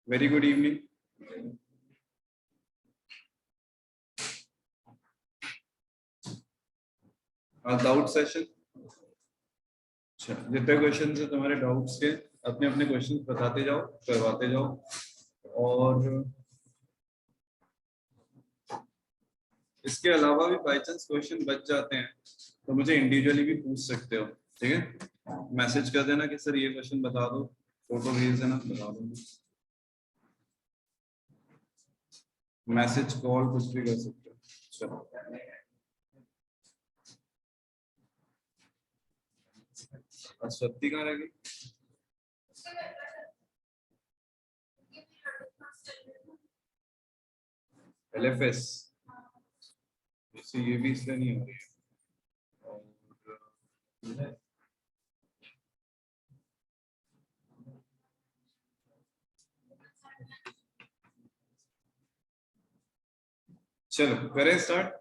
Very good evening. Doubt session. अच्छा, जितने question है तुम्हारे डाउट्स के अपने अपने क्वेश्चन बताते जाओ, करवाते जाओ। और इसके अलावा भी बाई चांस क्वेश्चन बच जाते हैं तो मुझे इंडिविजुअली भी पूछ सकते हो, ठीक है। मैसेज कर देना कि सर ये क्वेश्चन बता दो, फोटो भेज देना, बता दो। मैसेज कॉल कुछ भी कर सकते हो। चलो सत्ती कहाँ रह गई? LFS ये भी इसलिए नहीं हो रही है। चलो करें स्टार्ट।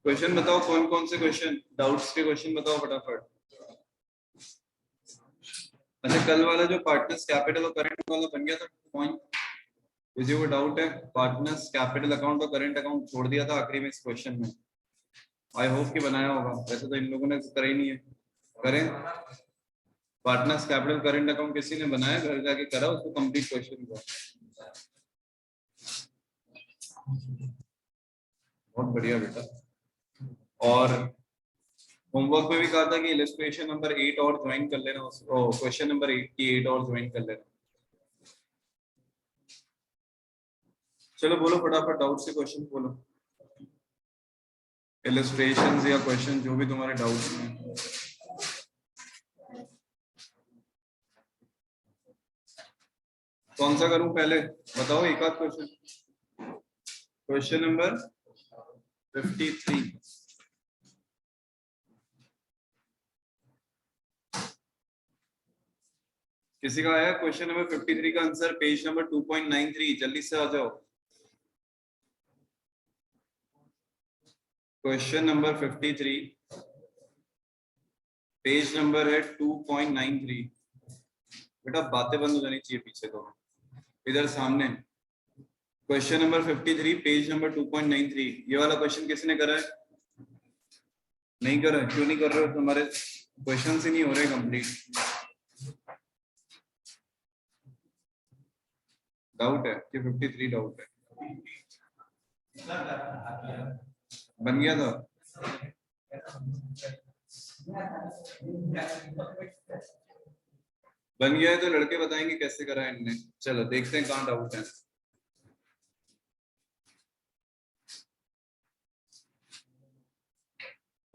क्वेश्चन बताओ, कौन कौन से क्वेश्चन, डाउट्स के क्वेश्चन बताओ फटाफट। अच्छा, कल वाला जो पार्टनर्स कैपिटल और करंट वाला बन गया था पॉइंट, किसी को डाउट है? पार्टनर्स कैपिटल अकाउंट और करंट अकाउंट छोड़ दिया था आखिरी में इस क्वेश्चन में। आई होप कि बनाया होगा, वैसे तो इन लोगों ने करा ही नहीं है। करें पार्टनर्स कैपिटल करंट अकाउंट किसी ने बनाया, घर जाके करा उसको कंप्लीट क्वेश्चन को। बहुत बढ़िया बेटा। और होमवर्क में भी कहा था कि इलस्ट्रेशन नंबर 8 और ज्वाइन कर लेना, उसको क्वेश्चन नंबर 8 की 8 और ज्वाइन कर लेना। चलो बोलो फटाफट डाउट से क्वेश्चन बोलो, इलस्ट्रेशंस या क्वेश्चन जो भी तुम्हारे डाउट्स हैं। कौन सा करूं पहले बताओ, एक आध क्वेश्चन। Question number 53। किसी का आया क्वेश्चन नंबर 53 का आंसर, पेज नंबर 2.93, जल्दी से आ जाओ। क्वेश्चन नंबर 53 पेज नंबर है 2.93। बेटा बातें बंद हो जानी चाहिए पीछे तो, इधर सामने। क्वेश्चन नंबर 53 पेज नंबर 2.93, ये वाला क्वेश्चन किसने करा है? नहीं करा? क्यों नहीं कर रहे हो? तुम्हारे क्वेश्चन ही नहीं हो रहे कंप्लीट। डाउट है कि 53 डाउट है? बन गया था? बन गया है तो लड़के बताएंगे कैसे करा है इनने। चलो देखते हैं कहाँ डाउट है।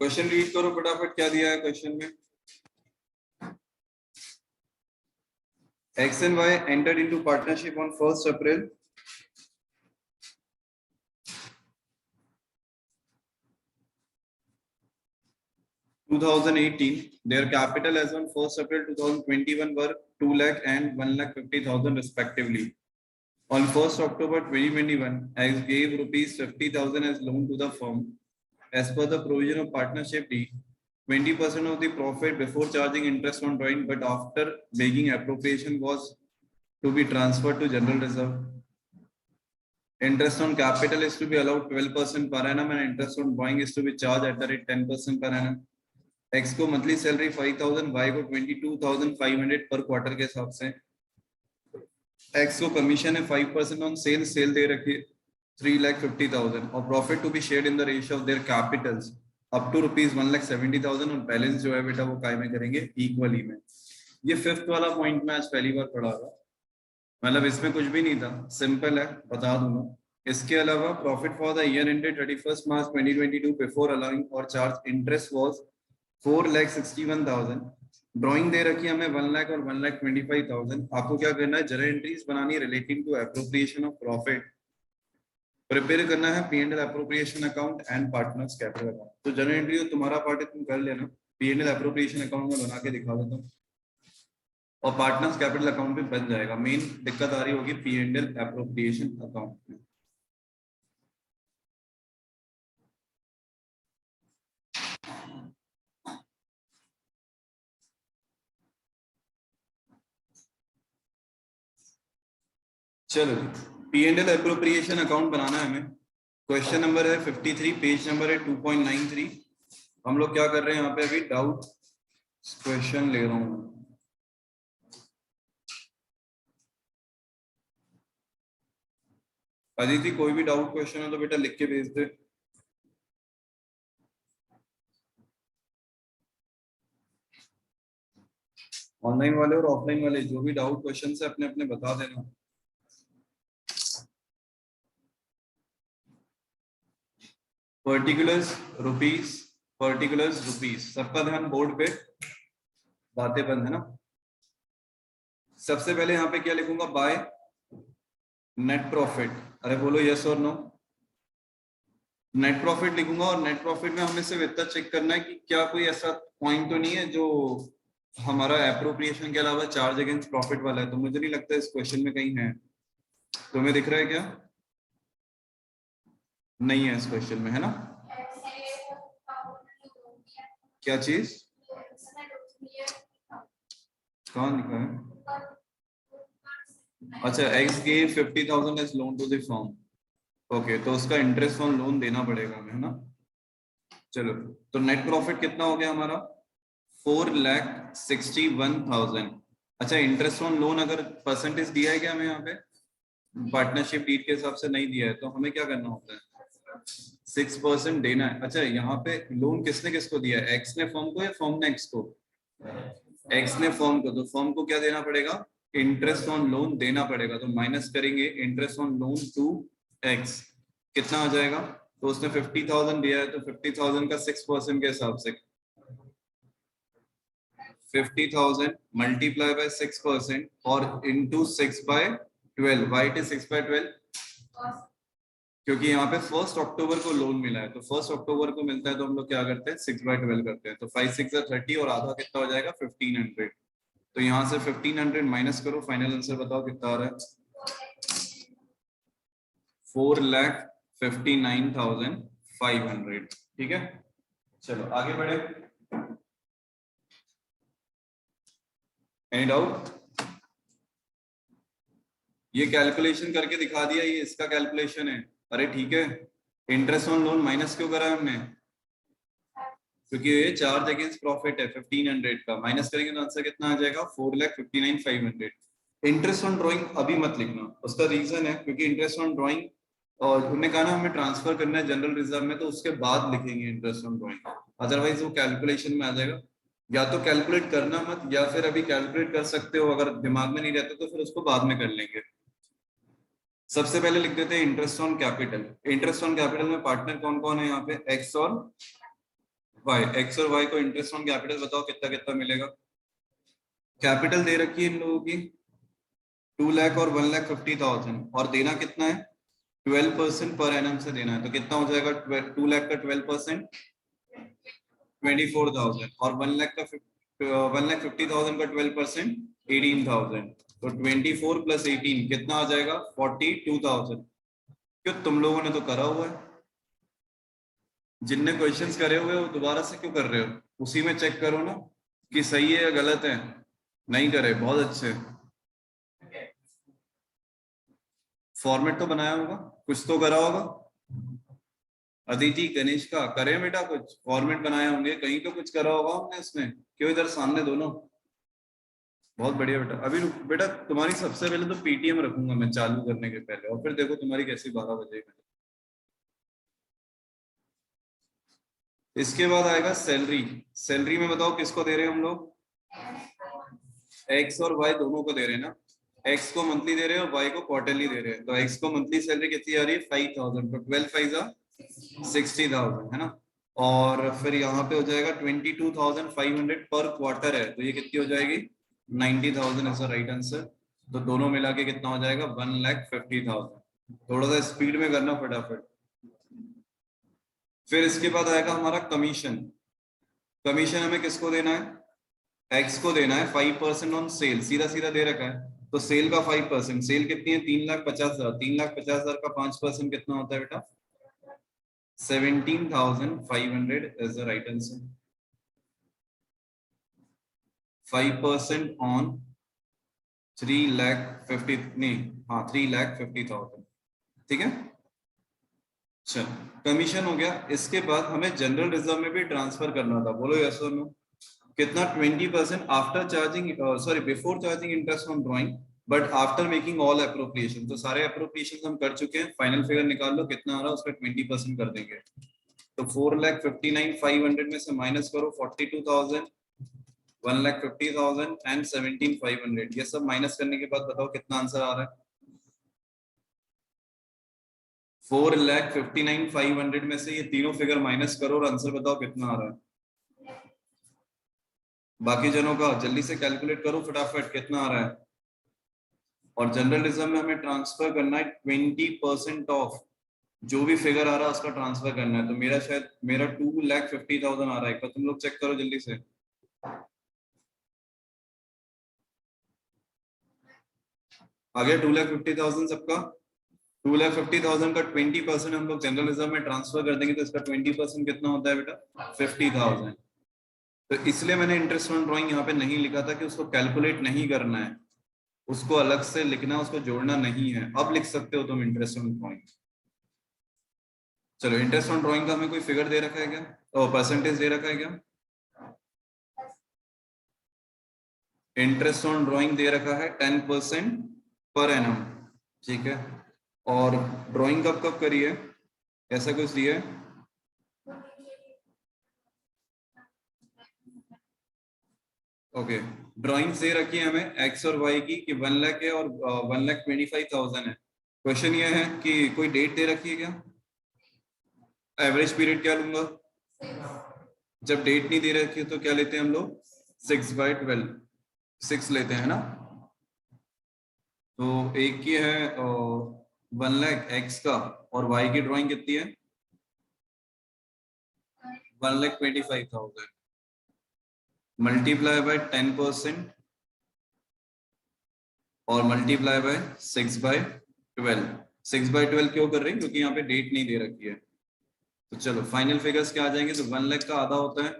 क्वेश्चन रीड करो फटाफट, क्या दिया है क्वेश्चन में। X and Y entered into partnership on 1st April 2018. Their capital as on 1st April 2021 were 2 lakh and 1,50,000 respectively. On 1st October 2021, X gave rupees 50,000 as loan to the firm. As per the provision of partnership D, 20% of the profit before charging interest on drawing, but after making appropriation was to be transferred to general reserve. Interest on capital is to be allowed 12% per annum and interest on drawing is to be charged at the rate 10% per annum. X को monthly salary 5,000, Y को 22,500 पर quarter के हिसाब से। X को commission है 5% on sale, cell दे रखी 3,50,000 और profit to be shared in the ratio of their capitals up to rupees 1,70,000 और बैलेंस जो है बेटा वो काय में करेंगे, इक्वली में। ये फिफ्थ वाला पॉइंट मैं आज पहली बार पढ़ा रहा, मतलब इसमें कुछ भी नहीं था, सिंपल है, बता दूंगा। इसके अलावा profit for the year ended 31 March 2022 before allowing और चार्ज इंटरेस्ट वाज 4,61,000। ड्राइंग दे रखी है हमें 1 लाख और 1,25,000। आपको क्या करना है, जर्नल एंट्रीज बनानी है relating to appropriation of profit, prepare करना है P&L appropriation account and partners capital account. तो जर्नल एंट्री तो तुम्हारा पार्ट है, तुम कर लेना, P&L एप्रोप्रिएशन अकाउंट में बना के दिखा देता हूँ और पार्टनर्स कैपिटल अकाउंट भी बन जाएगा। मेन दिक्कत आ रही होगी P&L एप्रोप्रिएशन अकाउंट में। चलो P&L एप्रोप्रिएशन अकाउंट बनाना है हमें। क्वेश्चन नंबर है 53, पेज नंबर है 2.93। हम लोग क्या कर रहे हैं यहाँ पे, अभी डाउट क्वेश्चन ले रहा हूँ। अदिति कोई भी डाउट क्वेश्चन है तो बेटा लिख के भेज दे। ऑनलाइन वाले और ऑफलाइन वाले जो भी डाउट क्वेश्चन है अपने अपने बता देना। पर्टिकुलर्स रुपीस, पर्टिकुलर्स रुपीस, सबका ध्यान बोर्ड पे, बातें बंद है ना। सबसे पहले यहाँ पे क्या लिखूंगा, बाय नेट प्रॉफिट। अरे बोलो यस और नो। नेट प्रॉफिट लिखूंगा और नेट प्रॉफिट में हमें सिर्फ इतना चेक करना है कि क्या कोई ऐसा पॉइंट तो नहीं है जो हमारा एप्रोप्रिएशन के अलावा चार्ज अगेंस्ट प्रॉफिट वाला है। तो मुझे नहीं लगता इस क्वेश्चन में कहीं है। तुम्हें दिख रहा है क्या? नहीं है इस क्वेश्चन में, है ना? क्या चीज? कहाँ लिखा है? अच्छा, X gave 50,000 as loan to the firm. Okay, तो उसका इंटरेस्ट ऑन लोन देना पड़ेगा हमें, है ना? चलो, तो नेट प्रॉफिट कितना हो गया हमारा? 4,61,000। अच्छा, इंटरेस्ट ऑन लोन अगर परसेंटेज दिया है क्या हमें यहाँ पे? पार्टनरशिप डीड के हिसाब से नहीं दिया है, तो हमें क्या करना होता है? 6% देना है। अच्छा, यहाँ पे लोन किसने किसको दिया है? एक्स ने फर्म को या फर्म ने एक्स को? एक्स ने फर्म को, तो फर्म को क्या देना पड़ेगा? इंटरेस्ट ऑन लोन देना पड़ेगा। तो माइनस करेंगे interest on loan to X, कितना आ जाएगा? तो उसने 50,000 दिया है, तो 50,000 का 6% के हिसाब से 50,000 मल्टीप्लाई बाय 6% और इंटू 6/12। वाई इट इज 6/12 क्योंकि यहाँ पे 1 अक्टूबर को लोन मिला है, तो 1 अक्टूबर को मिलता है तो हम लोग क्या करते हैं, 6/12 करते हैं। तो 5 6 30 और आधा कितना हो जाएगा? 1500। तो यहाँ से 1500 माइनस करो, फाइनल आंसर बताओ कितना आ रहा है? 4,59,500। ठीक है, चलो आगे बढ़े। Any doubt? ये कैलकुलेशन करके दिखा दिया, ये इसका कैलकुलेशन है। अरे ठीक है, इंटरेस्ट ऑन लोन माइनस क्यों करा हमने? क्योंकि ये चार्ज अगेंस्ट प्रॉफिट है 1500 का, माइनस करेंगे तो आंसर कितना आ जाएगा? 4,59,500। इंटरेस्ट ऑन ड्राइंग अभी मत लिखना, उसका रीजन है क्योंकि इंटरेस्ट ऑन ड्राइंग और उन्होंने कहा ना हमें ट्रांसफर करना है जनरल रिजर्व में, तो उसके बाद लिखेंगे इंटरेस्ट ऑन ड्राइंग, अदरवाइज वो कैलकुलेशन में आ जाएगा। या तो कैलकुलेट करना मत, या फिर अभी कैलकुलेट कर सकते हो, अगर दिमाग में नहीं रहता तो फिर उसको बाद में कर लेंगे। सबसे पहले लिख देते हैं interest on capital. Interest on capital में पार्टनर कौन कौन है यहाँ पे? एक्स और वाई। एक्स और वाई को इंटरेस्ट ऑन कैपिटल बताओ कितना कितना मिलेगा? कैपिटल दे रखी है इन लोगों की 2 लाख और 1,50,000 और देना कितना है? 12% पर एनम से देना है। तो कितना हो जाएगा? 2 लाख का 12% 24,000 और 1,50,000 का 12% 18,000। तो 24 प्लस 18 कितना आ जाएगा? 42,000। क्यों, तुम लोगों ने तो करा हुआ है, जिनने क्वेश्चंस करे हुए वो दोबारा से क्यों कर रहे हो? उसी में चेक करो ना कि सही है या गलत है। नहीं करे, बहुत अच्छे। फॉर्मेट तो बनाया होगा, कुछ तो करा होगा। अदिति गणेश का करे बेटा, कुछ फॉर्मेट बनाए होंगे, कहीं तो कुछ करा होगा हमने इसमें। क्यों इधर सामने दोनों? बहुत बढ़िया बेटा। अभी बेटा तुम्हारी सबसे पहले तो पीटीएम रखूंगा मैं चालू करने के पहले, और फिर देखो तुम्हारी कैसी 12 बजेगी। इसके बाद आएगा सैलरी। सैलरी में बताओ किसको दे रहे हैं हम लोग? एक्स और वाई दोनों को दे रहे हैं ना, एक्स को मंथली दे रहे हैं और वाई को क्वार्टरली दे रहे हैं। तो एक्स को मंथली सैलरी कितनी आ रही है 5,000, तो 12,500 है ना। और फिर यहाँ पे हो जाएगा 22,500 पर क्वार्टर है, तो ये कितनी हो जाएगी 90,000 इज द राइट आंसर। तो दोनों मिला के कितना हो जाएगा 1,50,000। थोड़ा सा स्पीड में करना फटाफट। फिर इसके बाद आएगा हमारा कमीशन। कमीशन हमें किसको देना है, एक्स को देना है 5% ऑन सेल, सीधा सीधा दे रखा है। तो सेल का 5%, सेल कितनी है 3,50,000, 3,50,000 का 5% कितना होता है बेटा 17,500 is the right answer. 5% on 3,50,000 नहीं, हाँ 3,50,000, ठीक है। चल कमीशन हो गया। इसके बाद हमें जनरल रिजर्व में भी ट्रांसफर करना था, बोलो यस और नो। कितना 20% after charging, sorry before charging interest on drawing but after making all appropriation. तो सारे अप्रोप्रिएशन हम कर चुके हैं, फाइनल फिगर निकाल लो कितना आ रहा है, उसका 20% कर देंगे। तो 4,59,500 में से माइनस करो 42,000, 1,50,000 एंड 17,500। ये सब माइनस करने के बाद बताओ कितना आंसर आ रहा है। 4,59,500 में से ये तीनों फिगर माइनस करो और आंसर बताओ कितना आ रहा है। बाकी जनों का जल्दी से कैलकुलेट करो फटाफट कितना आ रहा है। और जनरल रिजर्व में हमें ट्रांसफर करना है 20% ऑफ जो भी फिगर आ रहा है उसका ट्रांसफर करना है। तो मेरा शायद मेरा 2,50,000 आ रहा है, एक बार तुम लोग चेक करो जल्दी से। आ गया 2,50,000 सबका। 2,50,000 का 20% हम लोग जनरल रिजर्व में ट्रांसफर कर देंगे, तो इसका 20% कितना होता है बेटा 50,000। तो इसलिए मैंने इंटरेस्ट ऑन ड्राइंग यहाँ पे नहीं लिखा था कि उसको कैलकुलेट नहीं करना है, उसको अलग से लिखना, उसको जोड़ना नहीं है। अब लिख सकते हो तुम इंटरेस्ट ऑन ड्राइंग। चलो इंटरेस्ट ऑन ड्राइंग का हमें कोई फिगर दे रखा है क्या, और परसेंटेज दे रखा है क्या। इंटरेस्ट ऑन ड्राइंग दे रखा है 10% पर एनम, ठीक है। और ड्राइंग कब कब करी है, ऐसा कुछ दिया है। ओके, ड्राइंग्स दे रखी है हमें एक्स और वाई की कि 1 लाख है और 1,25,000 है। क्वेश्चन ये है कि कोई डेट दे रखी है क्या, एवरेज पीरियड क्या लूंगा। जब डेट नहीं दे रखी है तो क्या लेते हैं हम लोग 6/12, 6 लेते हैं ना। तो एक की है 1 लाख एक्स का, और वाई की ड्राइंग कितनी है 1,25,000 मल्टीप्लाई बाय 10% और मल्टीप्लाई बाय 6/12। 6/12 क्यों कर रहे हैं, क्योंकि यहाँ पे डेट नहीं दे रखी है। तो चलो फाइनल फिगर्स क्या आ जाएंगे, तो 1 लाख का आधा होता है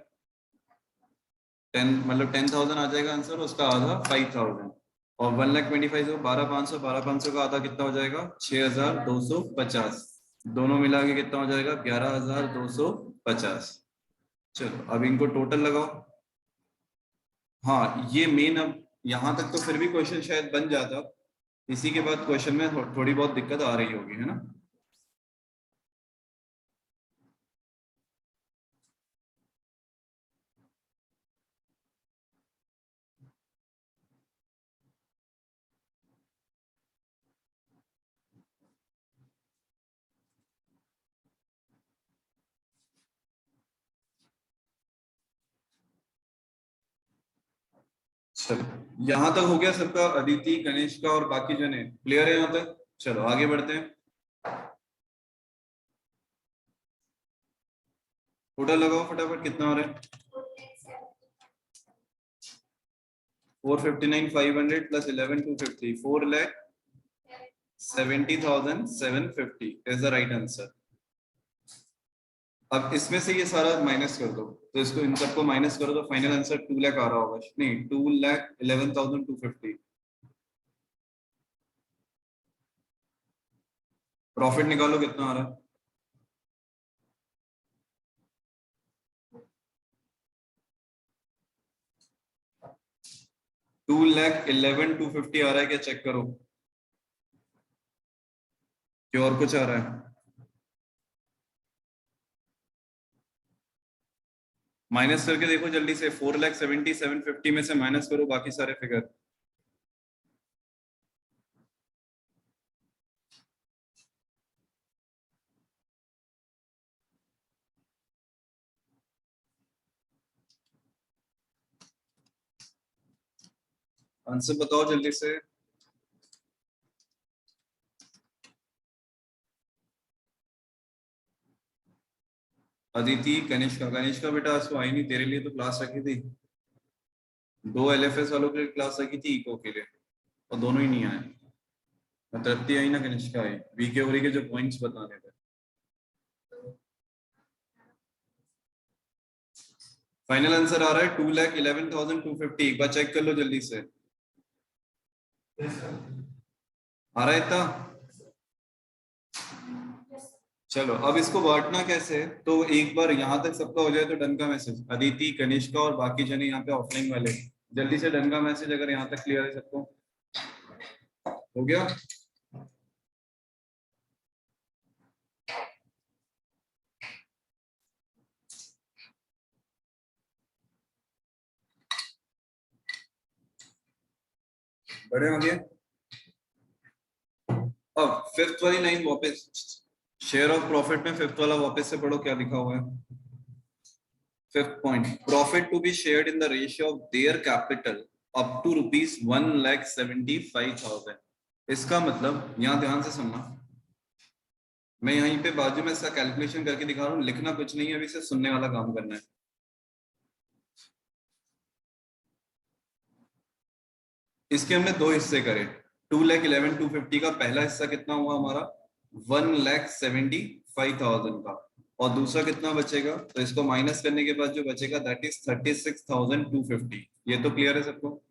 10, मतलब 10,000 आ जाएगा आंसर, उसका आधा 5,000। और 1,25,000 को 12,500, 12,500 का आधा कितना हो जाएगा 6,250। दोनों मिला के कितना हो जाएगा 11,250। चलो अब इनको टोटल लगाओ। हाँ ये मेन, अब यहाँ तक तो फिर भी क्वेश्चन शायद बन जाता, इसी के बाद क्वेश्चन में थोड़ी बहुत दिक्कत आ रही होगी, है ना। चलो यहाँ तक हो गया सबका, अदिति गणेश का और बाकी जने क्लियर है यहाँ तक। चलो आगे बढ़ते हैं। टोटल लगाओ फटाफट कितना आ रहा है। 4,59,500 plus 11,250, 4,70,750 is the right answer. अब इसमें से ये सारा माइनस कर दो, तो इसको इन सबको माइनस करो तो फाइनल आंसर 2 लाख आ रहा होगा, नहीं 2,11,250। प्रॉफिट निकालो कितना आ रहा है। 2,11,250 आ रहा है क्या, चेक करो कि और कुछ आ रहा है। माइनस करके देखो जल्दी से, 4,70,750 में से माइनस करो बाकी सारे फिगर। आंसर बताओ जल्दी से। अदिति, कनिष्का, कनिष्का बेटा आज तो आई नहीं, तेरे लिए तो क्लास रखी थी, 2 LFS वालों के लिए क्लास रखी थी, इको के लिए, और दोनों ही नहीं आए। तृप्ति आई ना कनिष्का आई, वीके ओरी के जो पॉइंट्स बताने थे। फाइनल आंसर आ रहा है 2,11,250। एक बार चेक कर लो जल्दी से, आ रहा है इतना? चलो अब इसको बांटना कैसे है, तो एक बार यहाँ तक सबका हो जाए तो डन का मैसेज, अदिति, कनिष्का और बाकी जने यहाँ पे ऑफलाइन वाले, जल्दी से डन का मैसेज अगर यहाँ तक क्लियर है सबको। हो गया? बड़े हो गए। अब फिफ्थ वाली लाइन वापस, शेयर ऑफ प्रॉफिट में फिफ्थ वाला वापस से पढ़ो क्या लिखा हुआ है। Fifth point, profit to be shared in the ratio of their capital up to ₹1,75,000। इसका मतलब यहाँ ध्यान से सुनना, मैं यहीं पे बाजू में इसका कैलकुलेशन करके दिखा रहा हूँ, लिखना कुछ नहीं है, अभी सिर्फ सुनने वाला काम करना है। इसके हमने दो हिस्से करे, 2,11,250 का पहला हिस्सा कितना हुआ हमारा, 1,75,000 का, और दूसरा कितना बचेगा, तो इसको माइनस करने के बाद जो बचेगा दैट इज 36,250। ये तो क्लियर है सबको?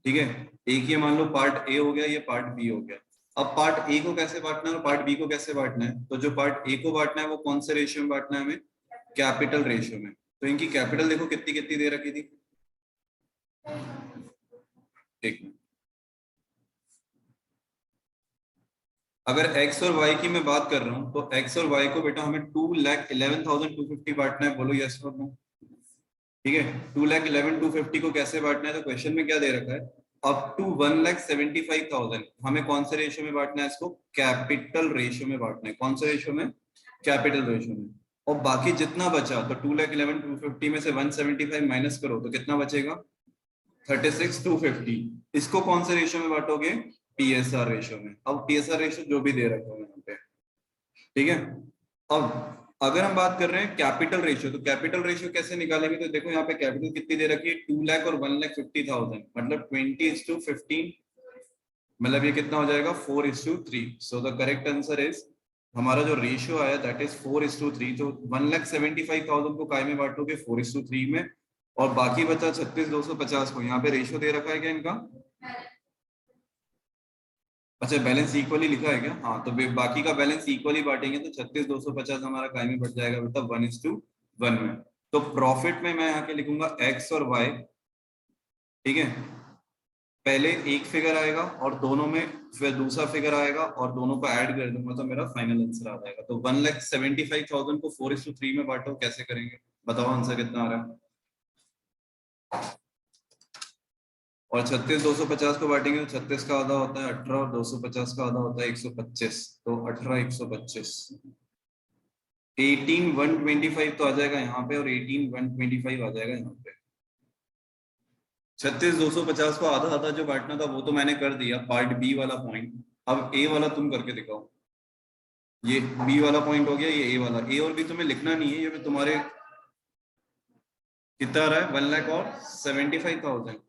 ठीक है, एक ये मान लो पार्ट ए हो गया, ये पार्ट बी हो गया। अब पार्ट ए को कैसे बांटना है और पार्ट बी को कैसे बांटना है, तो जो पार्ट ए को बांटना है वो कौन से रेशियो में बांटना है हमें, कैपिटल रेशियो में। तो इनकी कैपिटल देखो कितनी कितनी दे रखी थी, ठीक है। अगर x और y की मैं बात कर रहा हूं तो x और y को बेटा हमें 2,11,250 बांटना है, बोलो यस और नो। ठीक है, 2,11,250 को कैसे बांटना है, तो क्वेश्चन में क्या दे रखा है, अप टू 1,75,000 हमें कौन से रेशियो में बांटना है इसको, कैपिटल रेशियो में बांटना है। कौन से रेशियो में, कैपिटल रेशियो में। और बाकी जितना बचा, तो 2,11,250 में से 175 माइनस करो तो कितना बचेगा, 36,250। इसको कौन से रेशियो में बांटोगे, पीएसआर रेशियो में। अब पीएसआर रेशियो जो भी दे रखा है यहाँ पे, ठीक है। अब अगर हम बात कर रहे हैं कैपिटल रेशियो, तो कैपिटल रेशियो कैसे निकालेंगे, तो देखो यहाँ पे कैपिटल कितनी दे रखी है, 2 लाख और 1,50,000, मतलब 20:15, मतलब ये कितना हो जाएगा, 4:3। So the correct answer is, हमारा जो रेशियो आया दैट इज 4:3। तो 1,75,000 को काय में बांटोगे, 4:3 में, और बाकी बचा 36,250 को। यहाँ पे रेशियो दे रखा है क्या इनका, अच्छा बैलेंस इक्वली लिखा है क्या, हाँ, तो बाकी का बैलेंस इक्वली बांटेंगे तो 36,250 हमारा काय में बढ़ जाएगा बेटा 1:1 में। तो प्रॉफिट में मैं यहाँ के लिखूंगा एक्स और वाई, ठीक है, पहले एक फिगर आएगा और दोनों में फिर दूसरा फिगर आएगा और दोनों को ऐड कर दूंगा तो मेरा फाइनल आंसर आ जाएगा। तो 1,75,000 को 4:3 में बांटो, कैसे करेंगे बताओ, आंसर कितना आ रहा है। और 36,250 को बांटेंगे तो 36 का आधा होता है 18 और 250 का आधा होता है 125, तो 18 125, 18,125 तो आ जाएगा यहाँ पे और 18,125 आ जाएगा यहाँ पे। 36,250 को आधा आधा जो बांटना था वो तो मैंने कर दिया, पार्ट बी वाला पॉइंट। अब ए वाला तुम करके दिखाओ, ये बी वाला पॉइंट हो गया, ये ए वाला। ए और बी तुम्हें लिखना नहीं है, ये भी तुम्हारे कितना आ रहा है, 1,75,000।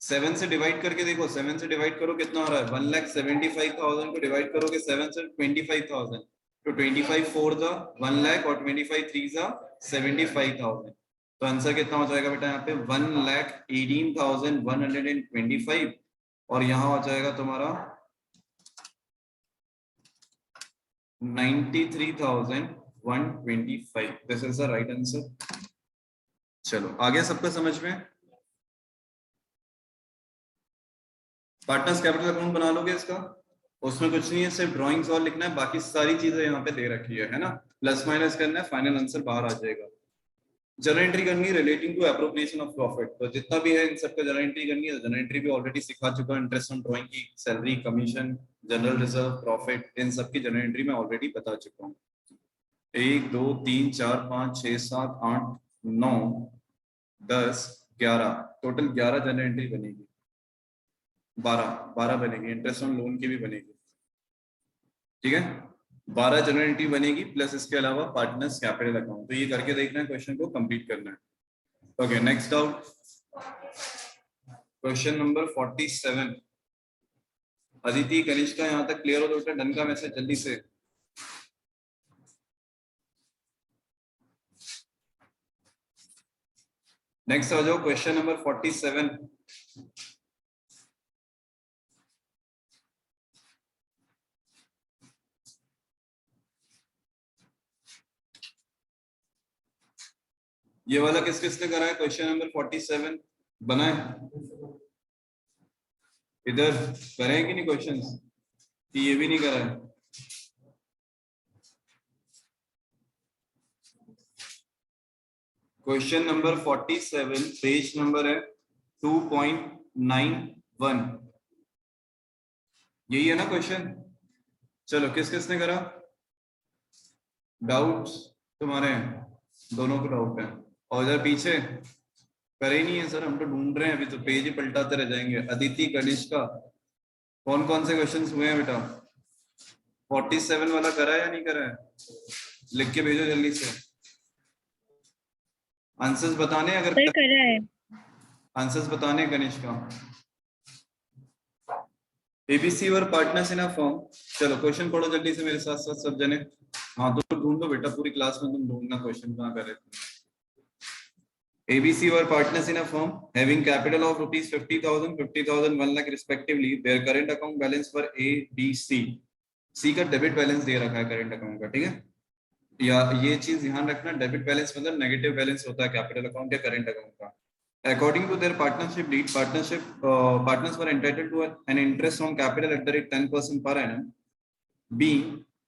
7 से डिवाइड करके देखो, 7 से डिवाइड करो कितना आ रहा है, 1,75,000 को डिवाइड करोगे 7 से 25,000, तो 25 4 जा 1 लाख और 25 3 जा 75,000। तो आंसर कितना हो जाएगा बेटा यहाँ पे 1,18,125, और यहाँ हो जाएगा तुम्हारा 93,125। This is the right answer. चलो आगे सबका समझ में, पार्टनर्स कैपिटल अकाउंट बना लोगे इसका, उसमें कुछ नहीं है, सिर्फ ड्राइंग्स और लिखना है, बाकी सारी चीजें यहाँ पे दे रखी है ना। प्लस माइनस करना है, फाइनल आंसर बाहर आ जाएगा। जर्नल एंट्री करनी है relating to appropriation of profit, तो जितना भी है इन सबका जर्नल एंट्री करनी है। जर्नल एंट्री भी ऑलरेडी सिखा चुका हूं, इंटरेस्ट ऑन ड्राइंग की, salary, commission, general reserve, profit, इन सब की जर्नल एंट्री मैं ऑलरेडी बता चुका हूँ। 1 2 3 4 5 6 7 8 9 10 11, टोटल 11 जर्नल एंट्री बनेगी। 12 बनेगी, इंटरेस्ट ऑन लोन की भी बनेगी, ठीक है। 12 जनरल एंट्री बनेगी, प्लस इसके अलावा पार्टनर्स कैपिटल अकाउंट। तो ये करके देखना है, क्वेश्चन को कंप्लीट करना है। Okay, next doubt, question number 47। Aditi, Kanishka, यहाँ तक क्लियर हो तो बेटा डन का मैसेज जल्दी से। नेक्स्ट आ जाओ, क्वेश्चन नंबर 47। ये वाला किस किसने करा है? क्वेश्चन नंबर 47 बना है? इधर करें कि नहीं क्वेश्चंस? कि ये भी नहीं करा है? क्वेश्चन नंबर 47, पेज नंबर है 2.91। यही है ना क्वेश्चन? चलो, किस किसने करा? डाउट्स तुम्हारे हैं, दोनों को डाउट है। और इधर पीछे करे ही नहीं है सर, हम तो ढूंढ रहे हैं, अभी तो पेज ही पलटाते रह जाएंगे। अदिति, कनिष्का, कौन कौन से क्वेश्चंस हुए हैं बेटा? 47 वाला करा है या नहीं करा है? लिख के भेजो जल्दी से। आंसर्स बताने, अगर करा है। आंसर्स बताने कनिष्का। एबीसी और पार्टनर्स इन अ फर्म। चलो क्वेश्चन पढ़ो जल्दी से मेरे साथ साथ सब जने। हाँ तो ढूंढो बेटा, पूरी क्लास में तुम ढूंढना क्वेश्चन कहाँ कर रहे थे। ABC were partners in a firm having capital of rupees 50,000, 50,000, 1 lakh respectively. Their current account balance were A, B, C. C का डेबिट बैलेंस दे रखा है करंट अकाउंट का, ठीक है। या ये चीज ध्यान रखना, डेबिट बैलेंस मतलब नेगेटिव बैलेंस होता है कैपिटल अकाउंट या करंट अकाउंट का। According to their partnership deed, partners were entitled to an interest on capital at the rate 10% per annum. B,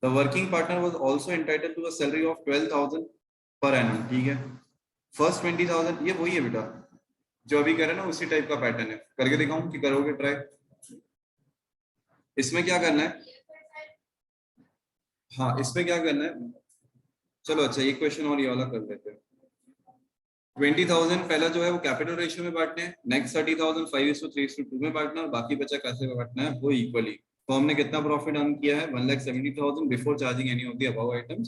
the working partner was also entitled to a salary of 12,000 per annum, ठीक है। First 20,000, ये वही है बेटा जो अभी करे ना, उसी टाइप का पैटर्न है। करके दिखाऊं कि करोगे ट्राई? इसमें क्या करना है? हाँ, इसमें क्या करना है? चलो अच्छा, एक क्वेश्चन और ये वाला कर देते हैं। 20,000 पहला जो है वो कैपिटल रेशियो में बांटने हैं। नेक्स्ट 30,000 5:3:2 में बांटना है। बाकी बचा कैसे बांटना है वो इक्वली। फर्म ने कितना प्रॉफिट अर्न किया है? 1,70,000 before charging any of the above items.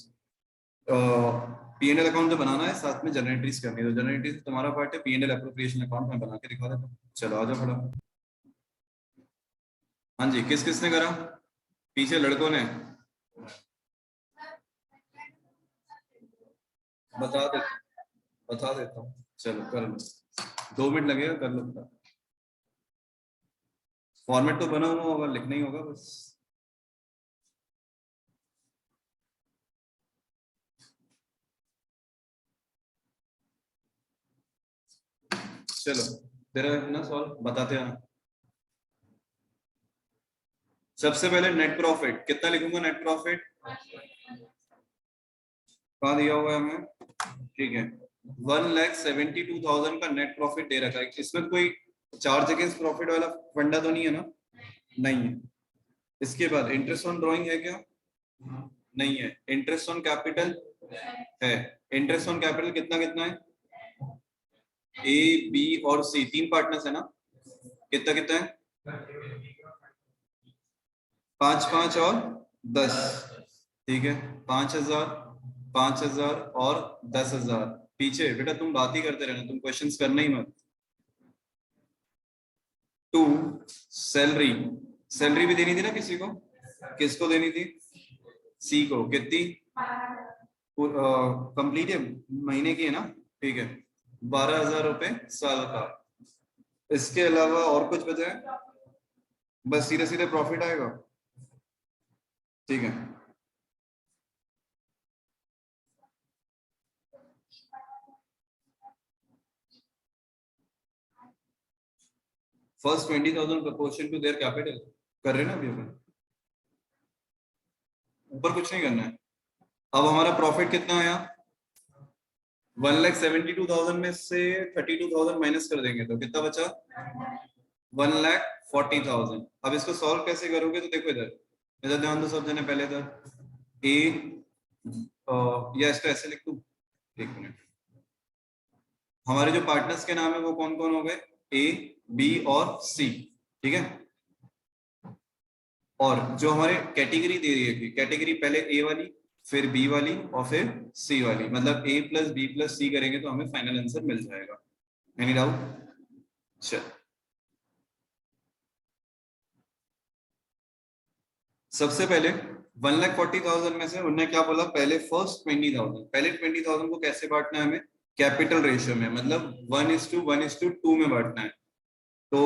P&L account जो बनाना है, साथ में जनरल एंट्रीज करनी है। तो जनरल एंट्रीज तुम्हारा पार्ट है, P&L एप्रोप्रिएशन अकाउंट में बना के दिखा देता हूँ। चलो आ जाओ फटा। हाँ जी, किस किसने करा? पीछे लड़कों ने बता देता हूँ। चलो कर लो, 2 मिनट लगेगा, कर लो। फॉर्मेट तो बना हुआ होगा, लिखना ही होगा बस। चलो तेरा ना सॉल्व बताते हैं। सबसे पहले नेट प्रॉफिट कितना लिखूंगा? नेट प्रॉफिट कहाँ दिया हुआ है हमें? ठीक है, 1,72,000 का नेट प्रॉफिट दे रखा है। इसमें कोई चार्ज अगेंस्ट प्रॉफिट वाला फंडा तो नहीं है ना? नहीं है। इसके बाद इंटरेस्ट ऑन ड्रॉइंग है क्या? नहीं है। इंटरेस्ट ऑन कैपिटल है। इंटरेस्ट ऑन कैपिटल कितना कितना है? ए, बी और सी, 3 पार्टनर्स है ना? कितना कितना है? 5 5 और 10, ठीक है। 5,000, 5,000 और 10,000। पीछे बेटा तुम बात ही करते रहना, तुम क्वेश्चंस करना ही मत। 2 सैलरी, सैलरी भी देनी थी ना किसी को? किसको देनी थी? सी को। कितनी? कंप्लीट है, महीने की है ना? ठीक है, 12,000 रुपए साल का। इसके अलावा और कुछ बचा है? बस सीधे सीधे प्रॉफिट आएगा, ठीक है। First 20,000 proportion to their capital कर रहे हैं ना अभी अपन। ऊपर कुछ नहीं करना है। अब हमारा प्रॉफिट कितना आया, 1,72,000 में से 32,000 माइनस कर देंगे तो कितना बचा, 1,40,000। अब इसको सॉल्व कैसे करोगे, तो देखो इधर इधर ध्यान दो सब जने, पहले इधर ए या इसको ऐसे लिख दूं, एक मिनट। हमारे जो पार्टनर्स के नाम है वो कौन कौन हो गए, ए, बी और सी, ठीक है। और जो हमारे कैटेगरी दे रही है, कैटेगरी पहले ए वाली, फिर बी वाली और फिर सी वाली, मतलब ए प्लस बी प्लस सी करेंगे तो हमें फाइनल आंसर मिल जाएगा। Any doubt? चल, सबसे पहले 1,40,000 में से उन्होंने क्या बोला, पहले फर्स्ट 20,000, पहले 20,000 को कैसे बांटना है हमें, कैपिटल रेशियो में, मतलब 1:1:2 में बांटना है। तो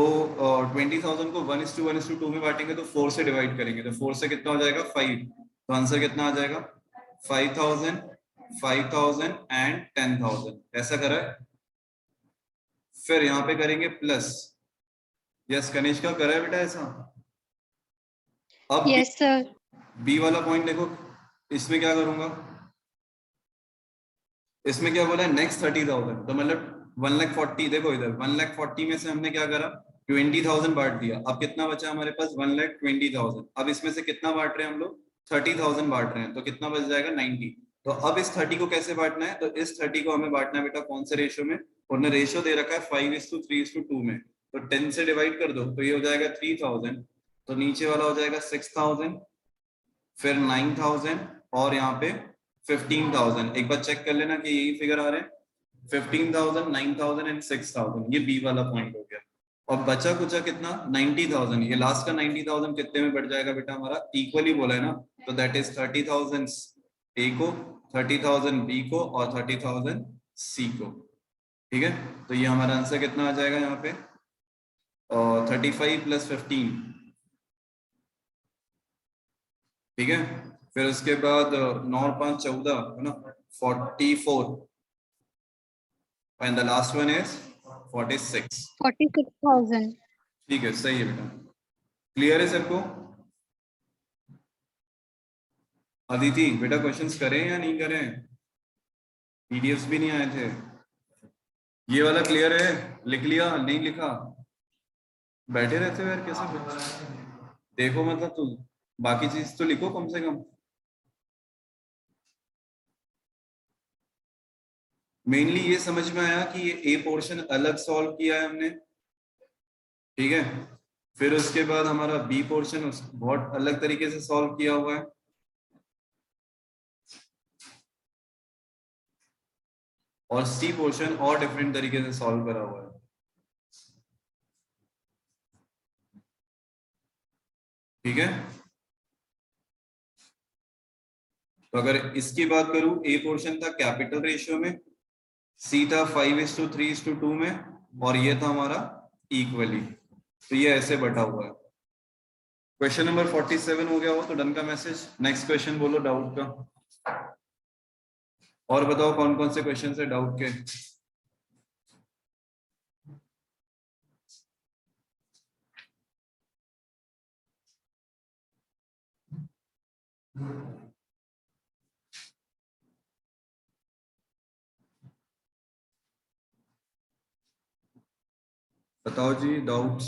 20,000 को 1:1:2 में बांटेंगे तो 4 से डिवाइड करेंगे, तो 4 से कितना हो जाएगा, 5। तो आंसर कितना आ जाएगा, 5,000, 5,000 एंड 10,000, ऐसा करा है। फिर यहाँ पे करेंगे प्लस, यस कनिष्का करा है बेटा ऐसा। अब यस सर। बी वाला पॉइंट देखो, इसमें क्या करूंगा, इसमें क्या बोला है, नेक्स्ट 30,000, तो मतलब 1,40,000, देखो इधर 1,40,000 में से हमने क्या करा, 20,000 बांट दिया। अब कितना बचा हमारे पास, 1,20,000। अब इसमें से कितना बांट रहे हैं हम लोग, 30,000 बांट रहे हैं, तो कितना बच जाएगा, 90। तो अब इस 30 को कैसे बांटना है, तो इस 30 को हमें बांटना है बेटा कौन से रेशियो में, उन्होंने रेशियो दे रखा है 5:3:2 में। तो 10 से डिवाइड कर दो तो ये हो जाएगा 3,000, तो नीचे वाला हो जाएगा 6,000, फिर 9,000 और यहाँ पे 15,000। एक बार चेक कर लेना कि यही फिगर आ रहे हैं, 15,000, 9,000 एंड 6,000, ये बी वाला पॉइंट हो गया। और बचा कुचा कितना, 90,000। ये लास्ट का 90,000 कितने में बढ़ जाएगा बेटा हमारा, इक्वली बोला है ना, तो दैट इज 30,000 ए को, 30,000 बी को और 30,000 सी को, ठीक है। तो ये हमारा आंसर कितना आ जाएगा यहाँ पे, 35 + 15, ठीक है। फिर उसके बाद 9 और 5 14 है ना, 44 and the last one is 46। 46,000। ठीक है, सही है बेटा, क्लियर है सबको। अदिति बेटा क्वेश्चंस करें या नहीं करें, पीडीएफ्स भी नहीं आए थे। ये वाला क्लियर है, लिख लिया नहीं लिखा, बैठे रहते हो यार कैसे बच्चे, देखो मतलब तुम बाकी चीज तो लिखो कम से कम। मेनली ये समझ में आया कि ये ए पोर्शन अलग सॉल्व किया है हमने, ठीक है। फिर उसके बाद हमारा बी पोर्शन बहुत अलग तरीके से सॉल्व किया हुआ है, और सी पोर्शन और डिफरेंट तरीके से सॉल्व करा हुआ है, ठीक है। तो अगर इसकी बात करूं, ए पोर्शन था कैपिटल रेशियो में, सी था 5:3:2 में, और ये था हमारा इक्वली, तो ये ऐसे बटा हुआ है। क्वेश्चन नंबर 47 हो गया हो तो डन का मैसेज। नेक्स्ट क्वेश्चन बोलो डाउट का, और बताओ कौन कौन से क्वेश्चन है डाउट के। बताओ जी डाउट्स।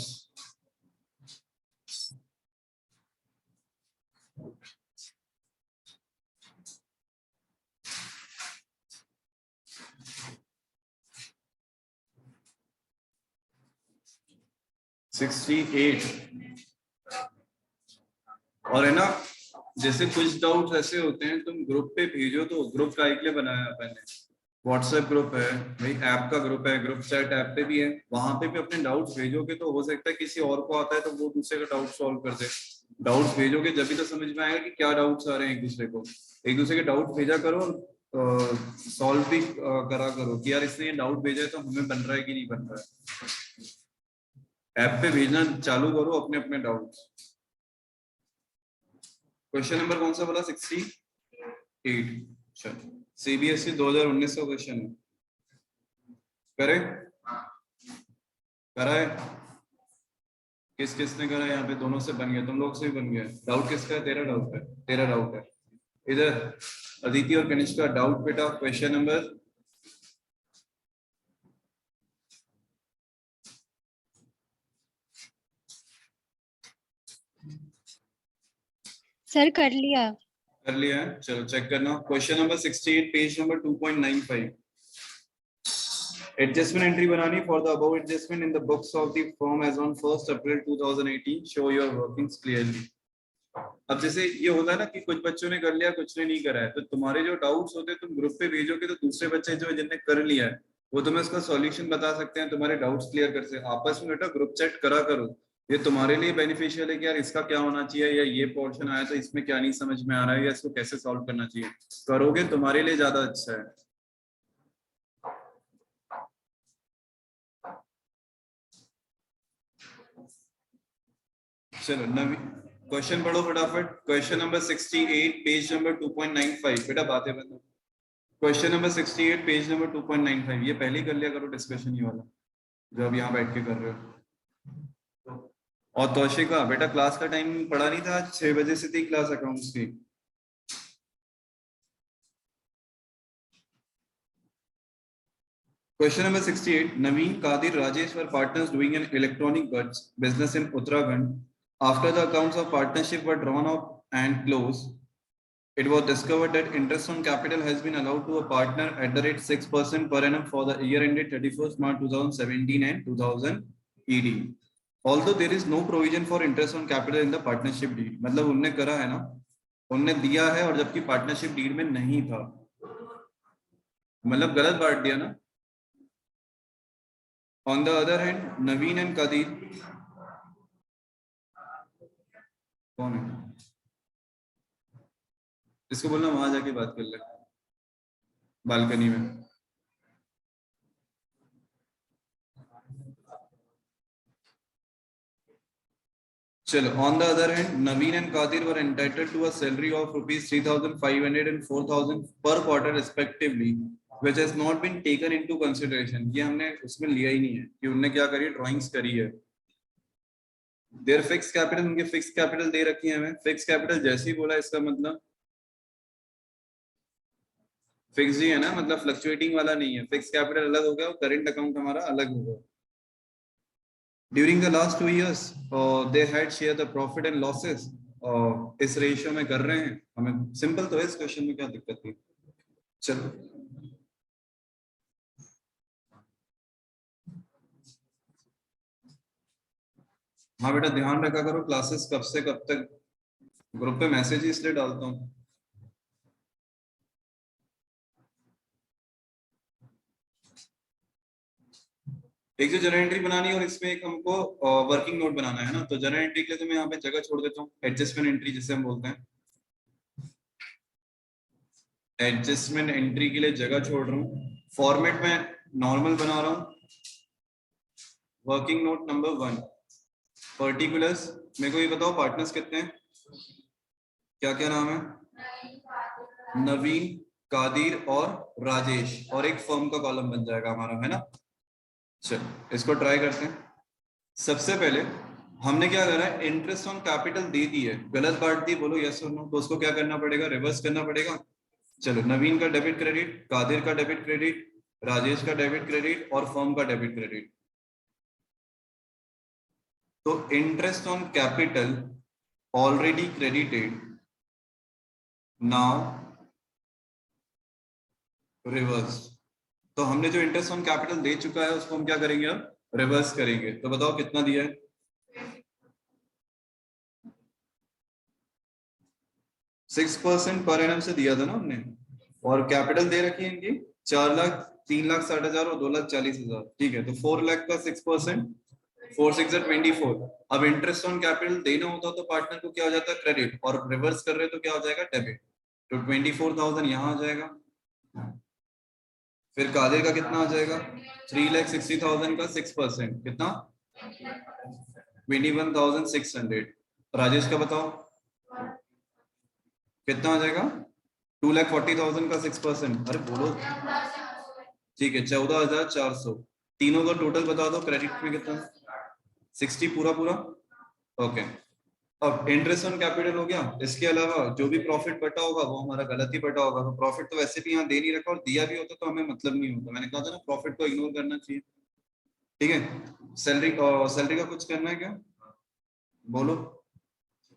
सिक्सटी एट, और है ना, जैसे कुछ डाउट्स ऐसे होते हैं तुम ग्रुप पे भेजो, तो ग्रुप का एक लिए बनाया अपन ने, व्हाट्सएप ग्रुप है भाई, ऐप का ग्रुप है, ग्रुप चैट ऐप पे भी है, वहां पे भी अपने डाउट्स भेजोगे तो हो सकता है किसी और को आता है तो वो दूसरे का डाउट सॉल्व कर दे। डाउट्स भेजोगे जब भी तो समझ में आएगा कि क्या डाउट्स आ रहे हैं एक दूसरे को, एक दूसरे के डाउट भेजा करो, सॉल्व भी करा करो कि यार इसने ये डाउट भेजा है तो हमें बन रहा है कि नहीं बन रहा है। ऐप पे भेजना चालू करो अपने अपने डाउट्स। क्वेश्चन नंबर कौन सा बोला, 68। चलो, सीबीएसई 2019 का क्वेश्चन है, करे करा है, किस किस ने करा है यहाँ पे, दोनों से बन गया, तुम लोग से भी बन गया। डाउट किसका है, तेरा डाउट है, तेरा डाउट है। इधर अदिति और कनिष्क का डाउट बेटा, क्वेश्चन नंबर सर कर लिया। कर लिया है, चलो चेक करना। Question number 68 page number 2.95। Adjustment entry बनानी for the above adjustment in the books of the firm as on 1 April 2018। Show your workings clearly. अब जैसे ये होता है ना कि कुछ बच्चों ने कर लिया, कुछ ने नहीं करा है, तो तुम्हारे जो डाउट्स होते हैं तुम ग्रुप पे भेजोगे तो दूसरे बच्चे जो जिनने कर लिया है वो तुम्हें उसका सॉल्यूशन बता सकते हैं, तुम्हारे डाउट्स क्लियर कर सकते हैं। आपस में बेटा ग्रुप चैट करा करो, ये तुम्हारे लिए बेनिफिशियल है कि यार इसका क्या होना चाहिए, या ये पोर्शन आया तो इसमें क्या नहीं समझ में आ रहा है, या इसको कैसे सॉल्व करना चाहिए। करोगे तुम्हारे लिए ज्यादा अच्छा है। चलो नवी क्वेश्चन पढ़ो फटाफट। Question number 68 page number 2.95। बेटा बातें बता। Question number 68 page number 2.95। ये पहले ही कर लिया करो डिस्कशन ये वाला जो अब यहाँ बैठ के कर रहे हो। और तौशिका बेटा क्लास का टाइम पढ़ा नहीं था, 6 बजे से थी क्लास अकाउंट्स की। Question number 68. Naveen, Kadir, Rajesh were partners doing an electronic goods business in Uttarakhand. After the accounts of partnership were drawn up and closed, it was discovered that interest on capital has been allowed to a partner at the rate 6% per annum for the year ended 31st March 2017 and 2018. Although there is no provision for interest on capital in the partnership deed. मतलब उनने करा है ना, उनने दिया है, और जबकि पार्टनरशिप डीड में नहीं था, मतलब गलत बांट दिया ना। On the other hand, Naveen and Kadir, कौन है? इसको बोलना वहां जाके बात कर ले बालकनी में। चलो, on the other hand, Naveen and Kadir were entitled to a salary of rupees 3,500 and 4,000 per quarter respectively, which has not been taken into consideration. ये हमने उसमें लिया ही नहीं है कि उनने क्या करी, ड्राइंग्स करी है। देयर फिक्स कैपिटल, उनके फिक्स कैपिटल दे रखी है हमें। फिक्स कैपिटल जैसे ही बोला इसका मतलब फिक्स ही है ना, मतलब फ्लक्चुएटिंग वाला नहीं है। फिक्स कैपिटल अलग हो गया और करंट अकाउंट हमारा अलग होगा। During the last 2 years, they had shared the profit and losses. इस रेशियो में कर रहे हैं। हमें सिंपल तो है, इस क्वेश्चन में क्या दिक्कत थी। चलो हाँ बेटा ध्यान रखा करो, क्लासेस कब से कब तक ग्रुप पे मैसेज इसलिए डालता हूँ। एक जो जर्नल एंट्री बनानी है और इसमें एक हमको वर्किंग नोट बनाना है ना, तो जर्नल एंट्री के लिए तो मैं यहाँ पे जगह छोड़ देता हूँ, एडजस्टमेंट एंट्री जिसे हम बोलते हैं। एडजस्टमेंट एंट्री के लिए जगह छोड़ रहा हूँ, फॉर्मेट में नॉर्मल बना रहा हूँ। Working note number 1, particulars. मेरे को ये बताओ पार्टनर्स कितने हैं, क्या क्या नाम है? नवीन, कादिर और राजेश, और एक फर्म का कॉलम बन जाएगा हमारा, है ना। चलो इसको ट्राई करते हैं। सबसे पहले हमने क्या करा है, इंटरेस्ट ऑन कैपिटल दे दी है, गलत बांट दी, बोलो यस और नो। तो उसको क्या करना पड़ेगा, रिवर्स करना पड़ेगा। चलो नवीन का डेबिट क्रेडिट, कादिर का डेबिट क्रेडिट, राजेश का डेबिट क्रेडिट और फर्म का डेबिट क्रेडिट। तो interest on capital already credited, now reverse. तो हमने जो इंटरेस्ट ऑन कैपिटल दे चुका है उसको हम क्या करेंगे, अब रिवर्स करेंगे। तो बताओ कितना दिया है? 6% पर एनम से दिया था ना हमने, और कैपिटल दे रखी है इनकी 4 लाख, 3 लाख 60,000 और 2 लाख 40,000। ठीक है, तो 4 लाख का 6%, 4 6 24। अब इंटरेस्ट ऑन कैपिटल देना होता तो पार्टनर को क्या हो जाता है, क्रेडिट, और रिवर्स कर रहे तो क्या हो जाएगा, डेबिट। तो 24,000 यहाँ आ जाएगा। फिर कादिर का कितना आ जाएगा, 3,60,000 का 6% कितना, 21,600। राजेश का बताओ कितना आ जाएगा, 2,40,000 का 6%, अरे बोलो। ठीक है, 14,400। तीनों का टोटल बता दो, क्रेडिट में कितना, 60 पूरा पूरा। ओके, अब इंटरेस्ट ऑन कैपिटल हो गया, इसके अलावा जो भी प्रॉफिट बटा होगा वो हमारा गलत ही बटा होगा। तो प्रॉफिट तो वैसे भी यहाँ दे नहीं रखा, और दिया भी होता तो हमें मतलब नहीं होता। मैंने कहा था ना प्रॉफिट को इग्नोर करना चाहिए। ठीक है, सैलरी सैलरी का कुछ करना है क्या, बोलो।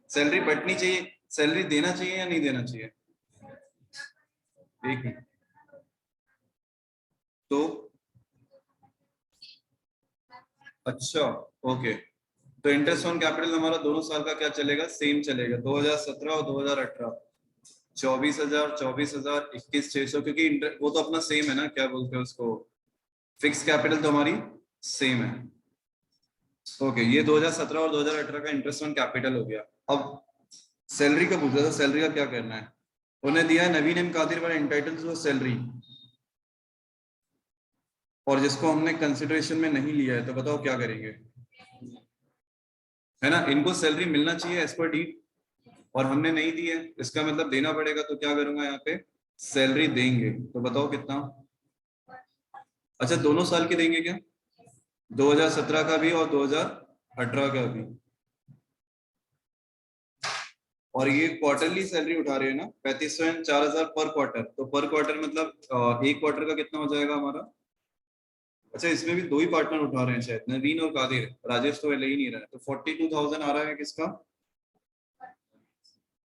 सैलरी बटनी चाहिए, सैलरी देना चाहिए या नहीं देना चाहिए? एक मिनट। तो अच्छा, ओके। तो इंटरेस्ट ऑन कैपिटल हमारा दोनों साल का क्या चलेगा, सेम चलेगा, 2017 और 2018। 24,000, 24,000, 21,600, क्योंकि वो तो अपना सेम है ना, क्या बोलते हैं उसको, फिक्स कैपिटल तो हमारी सेम है। ओके, ये 2017 और 2018 का इंटरेस्ट ऑन कैपिटल हो गया। अब सैलरी का पूछा था, सैलरी का क्या करना है। उन्हें दिया है नवीन एम कादिर वाला एंटाइटल्स वो सैलरी, और जिसको हमने कंसिडरेशन में नहीं लिया है, तो बताओ क्या करेंगे। है ना, इनको सैलरी मिलना चाहिए एज पर डीड, और हमने नहीं दी है, इसका मतलब देना पड़ेगा। तो क्या करूंगा यहाँ पे, सैलरी देंगे। तो बताओ कितना। अच्छा, दोनों साल की देंगे क्या, 2017 का भी और 2018 का भी। और ये क्वार्टरली सैलरी उठा रहे हैं ना, 3500 एंड 4,000 पर क्वार्टर। तो पर क्वार्टर मतलब एक क्वार्टर का कितना हो जाएगा हमारा। अच्छा, इसमें भी दो ही पार्टनर उठा रहे हैं शायद, नवीन और कादिर, राजेश तो ले ही नहीं रहा है। तो 42,000 आ रहा है किसका,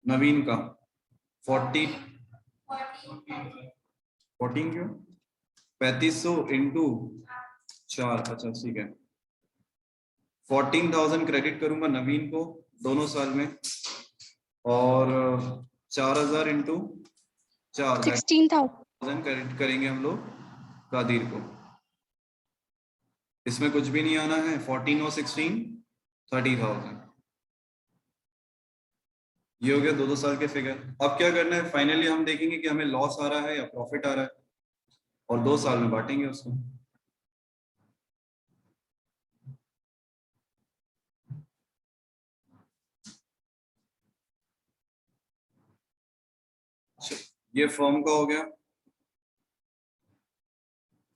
नवीन का। 40, 14 क्यों, 3500 इंटू 4, अच्छा ठीक है। 14,000 क्रेडिट करूंगा नवीन को दोनों साल में, और 4,000 इंटू 4, 16,000 क्रेडिट करेंगे हम लोग कादिर को। इसमें कुछ भी नहीं आना है, 14 और 16, 30,000। ये हो गया दो साल के फिगर। अब क्या करना है, फाइनली हम देखेंगे कि हमें लॉस आ रहा है या प्रॉफिट आ रहा है, और 2 साल में बांटेंगे उसको। ये फर्म का हो गया,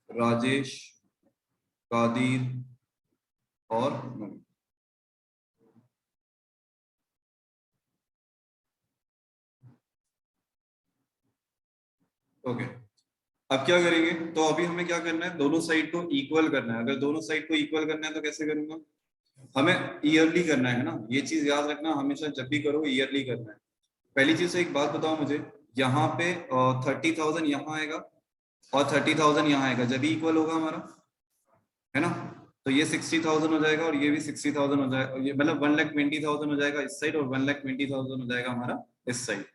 राजेश, कादिर और नवीन। ओके, अब क्या करेंगे, तो अभी हमें क्या करना है, दोनों साइड को इक्वल करना है। अगर दोनों साइड को इक्वल करना है तो कैसे करूंगा, हमें ईयरली करना है ना, ये चीज याद रखना, हमेशा जब भी करो ईयरली करना है। पहली चीज से एक बात बताओ मुझे, यहाँ पे 30,000 यहाँ आएगा और 30,000 यहाँ आएगा, जब भी इक्वल होगा हमारा, है ना। तो ये 60,000 हो जाएगा और ये भी 60,000 हो जाएगा, ये मतलब 1,20,000 हो जाएगा इस साइड, और 1,20,000 हो जाएगा हमारा इस साइड।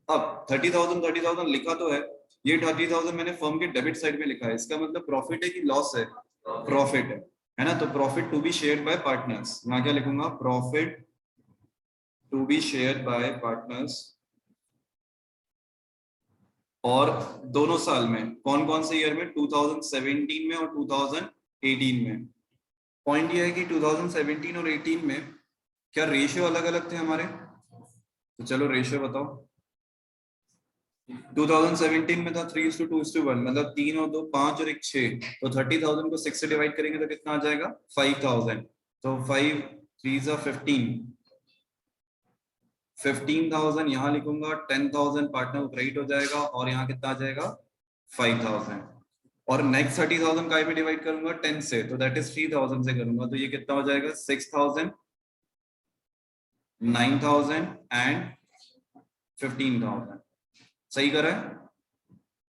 अब 30,000 लिखा तो है, ये 30,000 मैंने फर्म के डेबिट साइड में लिखा है, इसका मतलब प्रॉफिट है कि लॉस है, प्रॉफिट है ना। तो profit to be shared by partners, मैं क्या लिखूंगा, profit to be shared by partners. और दोनों साल में, कौन कौन से ईयर में, 2017 में और 2018 में। पॉइंट ये है कि 2017 और 18 में क्या रेशियो अलग अलग थे हमारे, तो चलो रेशियो बताओ। 2017 में था 3:2:1, मतलब 3 और 2 5 और 1 6। तो 30,000 को 6 से डिवाइड करेंगे तो कितना आ जाएगा, 5,000। तो 5 3 15, 15,000 यहाँ लिखूंगा, 10,000 पार्टनर क्रेडिट हो जाएगा, और यहाँ कितना आ जाएगा, 5,000। और नेक्स्ट 30,000 का में डिवाइड करूंगा 10 से, तो दैट इज 3,000 से करूंगा, तो ये कितना हो जाएगा, 6,000, 9,000 एंड 15,000। सही करा है,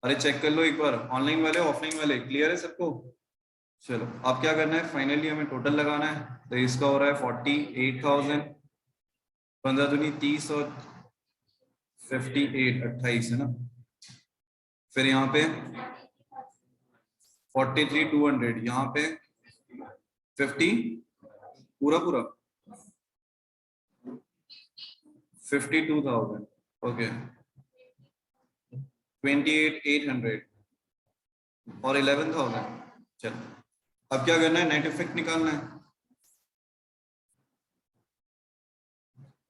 अरे चेक कर लो एक बार, ऑनलाइन वाले ऑफलाइन वाले, क्लियर है सबको। चलो, अब क्या करना है, फाइनली हमें टोटल लगाना है। तो इसका हो रहा है 48,000, 15 दूनी 30 और 58 28 है ना। फिर यहाँ पे 43,200, यहाँ पे 50 पूरा पूरा 52,000, ओके, 28,800 और 11,000। चलो, अब क्या करना है, नेट इफेक्ट निकालना है,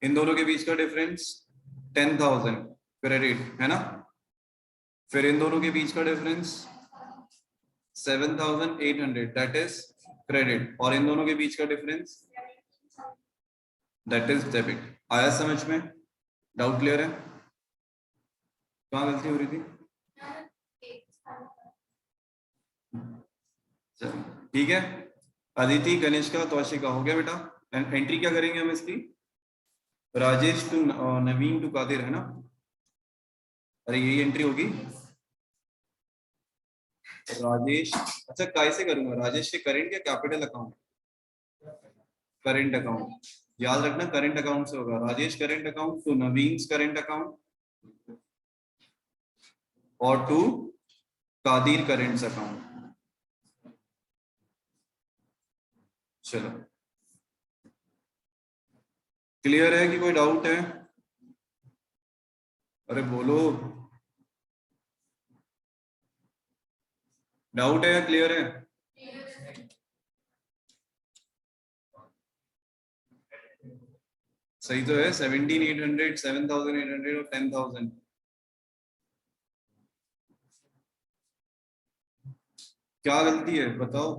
इन दोनों के बीच का डिफरेंस 10,000 क्रेडिट है ना। फिर इन दोनों के बीच का डिफरेंस 7,800 दैट इज क्रेडिट, और इन दोनों के बीच का डिफरेंस दैट इज डेबिट। आया समझ में? डाउट क्लियर है? कहाँ गलती हो रही थी? चलो ठीक है। अदिति, कनिष्का, तौशिका हो गया बेटा। एंट्री क्या करेंगे हम इसकी? राजेश टू नवीन टू कादिर है ना? अरे यही एंट्री होगी। राजेश, अच्छा कैसे करूंगा? राजेश के करेंट या कैपिटल अकाउंट? करेंट अकाउंट, याद रखना करेंट अकाउंट से होगा। Rajesh current account to Naveen current account और टू कादिर करेंट अकाउंट। चलो क्लियर है कि कोई डाउट है? अरे बोलो, डाउट है या क्लियर है? सही तो है। 17,800, 7,800 और 10,000। क्या गलती है बताओ?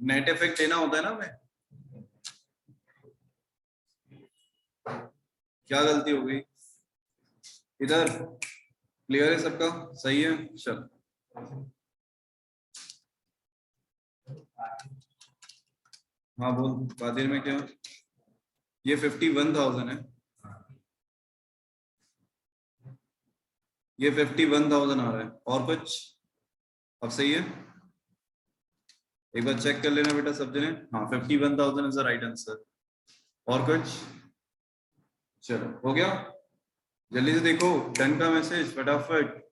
नेट इफेक्ट लेना होता है ना हमें। क्या गलती हो गई इधर? क्लियर है सबका? सही है। चल हाँ बोल, कादिर में क्या? ये 51,000 है। ये 51,000 आ रहा है। और कुछ? अब सही है? एक बार चेक कर लेना बेटा सब जने। हाँ 51,000 इज द राइट आंसर। और कुछ? चलो हो गया। जल्दी से देखो डन का मैसेज फटाफट।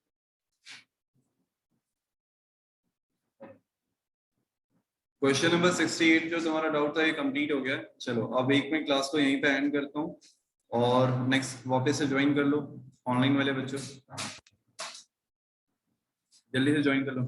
क्वेश्चन नंबर 68 जो तुम्हारा डाउट था ये कंप्लीट हो गया। चलो अब एक मैं क्लास को यहीं पे एंड करता हूँ और नेक्स्ट वापस से ज्वाइन कर लो ऑनलाइन वाले बच्चों, जल्दी से ज्वाइन कर लो।